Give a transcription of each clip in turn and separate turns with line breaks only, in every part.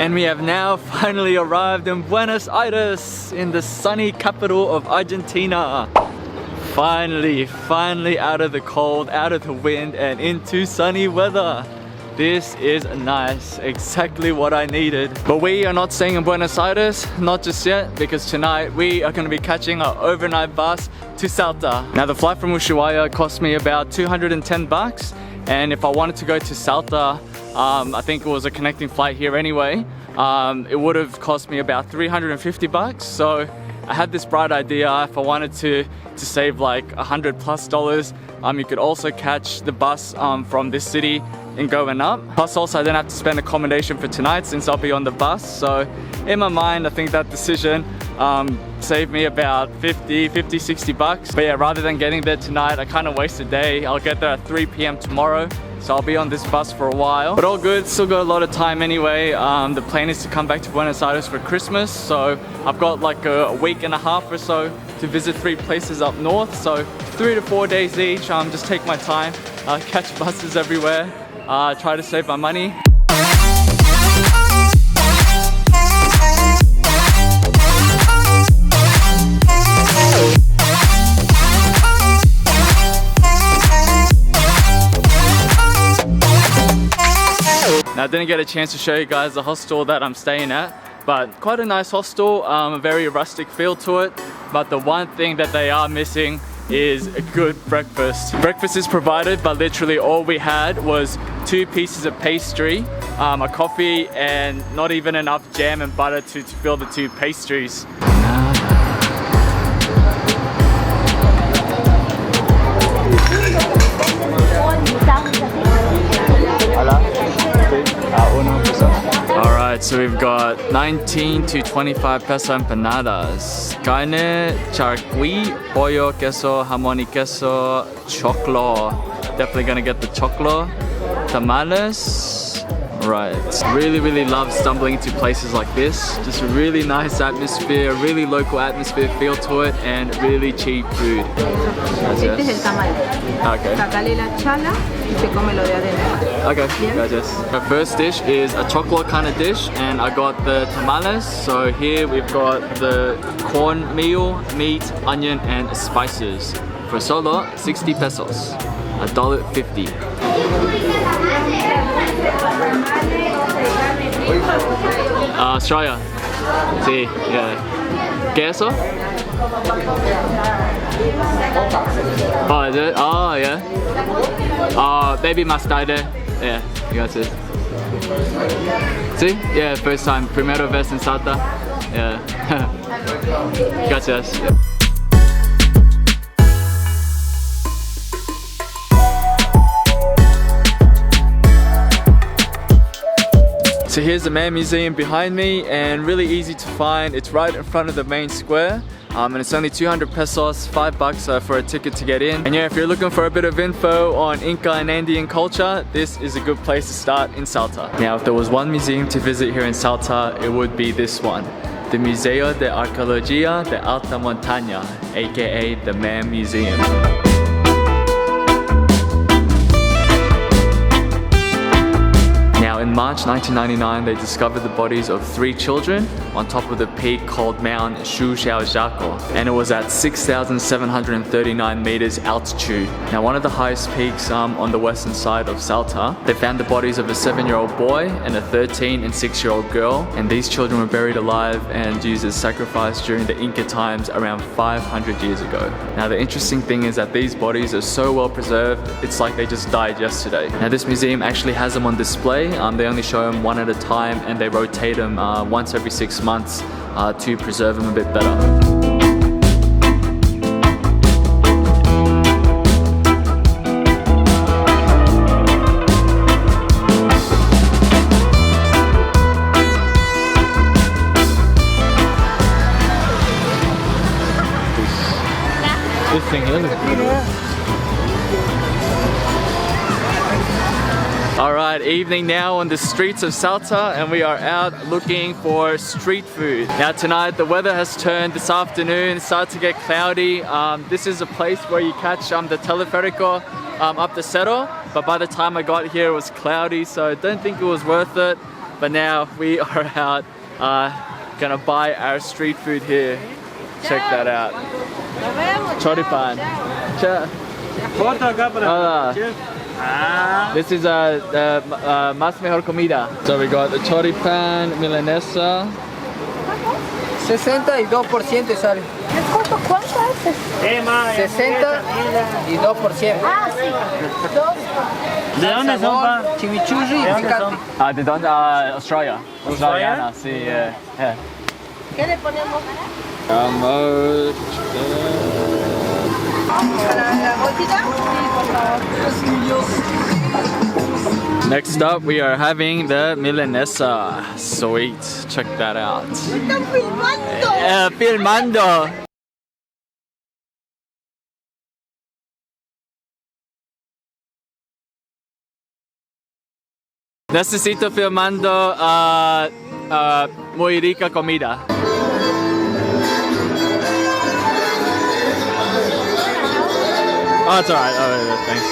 And we have now finally arrived in Buenos Aires, in the sunny capital of Argentina. Finally out of the cold, out of the wind, and into sunny weather. This is nice, exactly what I needed. But we are not staying in Buenos Aires, not just yet, because tonight we are going to be catching an overnight bus to Salta. Now the flight from Ushuaia cost me about 210 bucks, and if I wanted to go to Salta, I think it was a connecting flight here anyway, it would have cost me about 350 bucks. So I had this bright idea. If I wanted to save like $100+, you could also catch the bus from this city and going up. Plus also I didn't have to spend accommodation for tonight since I'll be on the bus. So in my mind, I think that decision saved me about 60 bucks. But yeah, rather than getting there tonight, I kind of wasted a day. I'll get there at 3 p.m. tomorrow. So I'll be on this bus for a while. But all good, still got a lot of time anyway. The plan is to come back to Buenos Aires for Christmas. So I've got like a week and a half or so to visit 3 places up north. So 3 to 4 days each. Just take my time, catch buses everywhere, try to save my money. Now, I didn't get a chance to show you guys the hostel that I'm staying at, but quite a nice hostel, a very rustic feel to it. But the one thing that they are missing is a good breakfast. Breakfast is provided, but literally all we had was 2 pieces of pastry, a coffee, and not even enough jam and butter to fill the 2 pastries. Alright, so we've got 19 to 25 peso empanadas, carne, charqui, pollo, queso, jamón y queso, choclo. Definitely gonna get the choclo. Tamales. Right, really love stumbling into places like this. Just a really nice atmosphere, really local atmosphere feel to it, and really cheap food.
Este es el tamal.
Okay.
Sacale la chala y se come lo de adentro.
Okay, gracias. Our first dish is a chocolate kind of dish, and I got the tamales. So here we've got the cornmeal, meat, onion, and spices. For solo, 60 pesos, $1.50. Australia. Sí, yeah. ¿Queso? Oh, is it? Oh, yeah. Maybe mustard. Yeah, you got it. See? Yeah, first time. Primero vez en Salta. Yeah. Gracias. So here's the Man Museum behind me, and really easy to find. It's right in front of the main square, and it's only 200 pesos, $5 for a ticket to get in. And yeah, if you're looking for a bit of info on Inca and Andean culture, this is a good place to start in Salta. Now, if there was one museum to visit here in Salta, it would be this one, the Museo de Arqueología de Alta Montaña, aka the Man Museum. In March 1999, they discovered the bodies of 3 children on top of the peak called Mount Shuxiaojiaco, and it was at 6,739 meters altitude. Now, one of the highest peaks on the western side of Salta. They found the bodies of a 7-year-old boy and a 13 and 6-year-old girl, and these children were buried alive and used as sacrifice during the Inca times around 500 years ago. Now, the interesting thing is that these bodies are so well preserved, it's like they just died yesterday. Now, this museum actually has them on display. They only show them one at a time, and they rotate them once every 6 months to preserve them a bit better. This thing here looks beautiful. Alright, evening now on the streets of Salta, and we are out looking for street food. Now tonight the weather has turned this afternoon, it started to get cloudy. This is a place where you catch the teleférico up the Cerro, but by the time I got here it was cloudy, so I don't think it was worth it. but now we are out gonna buy our street food here. Check that out. Choripan. This is más mejor comida. So we got the choripan, milanesa.
62% sale. ¿Cuánto es? 62%. Ah, sí.
¿De dónde son, pa?
Chimichurri y picante.
¿De dónde? Australia. Australiana, sí, yeah.
¿Qué le ponemos? ¿La bolsita?
Next up, we are having the milanesa. Sweet, check that out.
¡Están filmando!
Filmando. Necesito filmando muy rica comida. Oh, it's alright. Oh, thanks.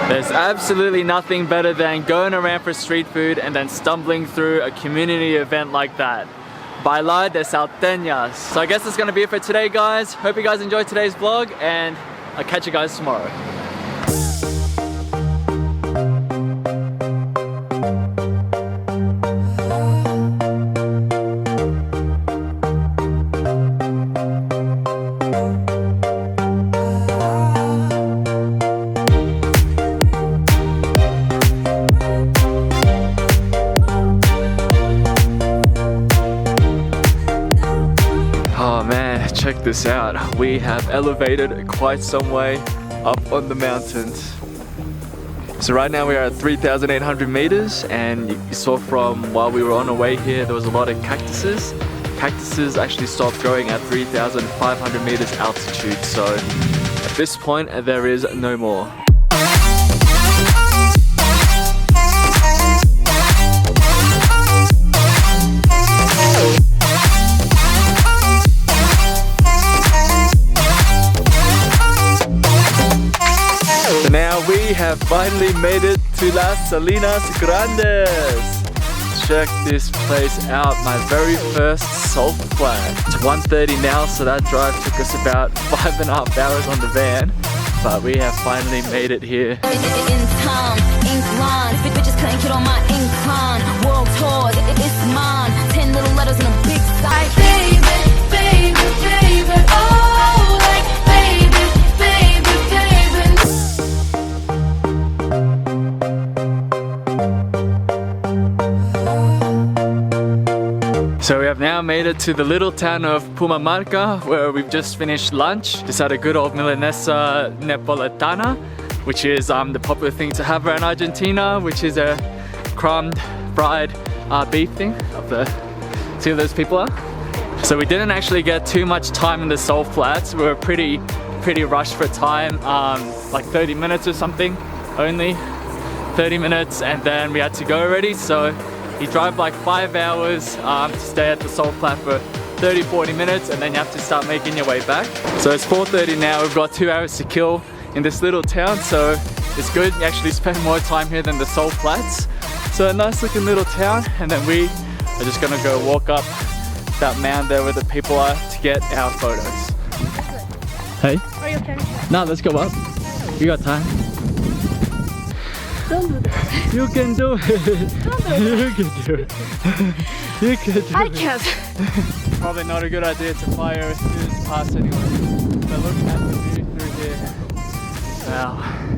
There's absolutely nothing better than going around for street food and then stumbling through a community event like that. Bailar de Salteñas. So I guess that's gonna be it for today, guys. Hope you guys enjoyed today's vlog, and I'll catch you guys tomorrow. Check this out. We have elevated quite some way up on the mountains. So right now we are at 3,800 meters, and you saw from while we were on our way here there was a lot of cactuses. Cactuses actually stopped growing at 3,500 meters altitude, so at this point there is no more. We have finally made it to Las Salinas Grandes. Check this place out, my very first salt flat. It's 1:30 now, so that drive took us about 5.5 hours on the van, but we have finally made it here.
In time, incline, bitches couldn't get on my incline. World tour, it's mine. 10 little letters in a big side. Baby, baby, baby, oh, like baby, baby, baby.
So we have now made it to the little town of Purmamarca, where we've just finished lunch. Just had a good old milanesa napoletana, which is the popular thing to have around Argentina, which is a crumbed fried beef thing. See who those people are? So we didn't actually get too much time in the salt flats. We were pretty rushed for time, like 30 minutes or something only. 30 minutes, and then we had to go already, so you drive like 5 hours to stay at the salt flat for 30-40 minutes, and then you have to start making your way back. So it's 4:30 now. We've got 2 hours to kill in this little town, so it's good. You actually spend more time here than the salt flats. So a nice looking little town, and then we are just gonna go walk up that mound there where the people are to get our photos. Hey?
Are you okay?
No, let's go up. You got time?
Don't do that.
You can do it. You can do it. You can do it.
I can't.
Probably not a good idea to fire through this pass anyway. But look at the view through here. Wow.